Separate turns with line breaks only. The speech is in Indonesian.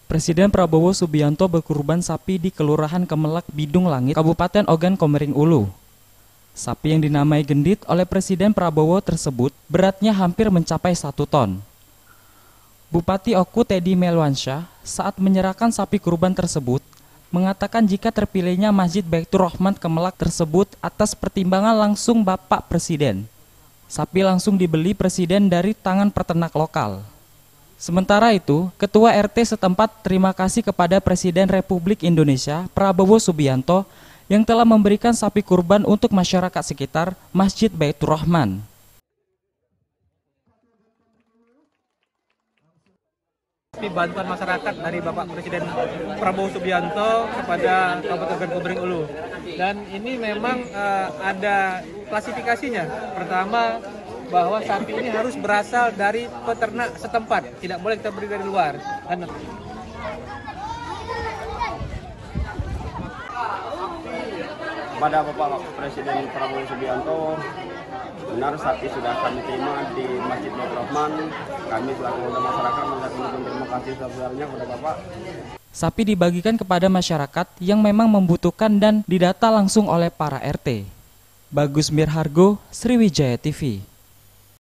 Presiden Prabowo Subianto berkurban sapi di Kelurahan Kemelak, Bidung Langit, Kabupaten Ogan Komering Ulu. Sapi yang dinamai Gendit oleh Presiden Prabowo tersebut beratnya hampir mencapai 1 ton. Bupati Oku Teddy Melwansyah saat menyerahkan sapi kurban tersebut mengatakan jika terpilihnya Masjid Baitur Rahman Kemelak tersebut atas pertimbangan langsung Bapak Presiden. Sapi langsung dibeli Presiden dari tangan peternak lokal. Sementara itu, Ketua RT setempat terima kasih kepada Presiden Republik Indonesia Prabowo Subianto yang telah memberikan sapi kurban untuk masyarakat sekitar Masjid Baitur Rahman.
Bantuan masyarakat dari Bapak Presiden Prabowo Subianto kepada Kabupaten Ogan Komering Ulu. Dan ini memang ada klasifikasinya. Pertama, bahwa sapi ini harus berasal dari peternak setempat, tidak boleh kita beri dari luar.
Pada Bapak Presiden Prabowo Subianto, benar sapi sudah kami terima di Masjid Baitur Rahman. Kami selaku warga masyarakat mengucapkan terima kasih sebesarnya kepada Bapak.
Sapi dibagikan kepada masyarakat yang memang membutuhkan dan didata langsung oleh para RT. Bagus Mirhargo, Sriwijaya TV.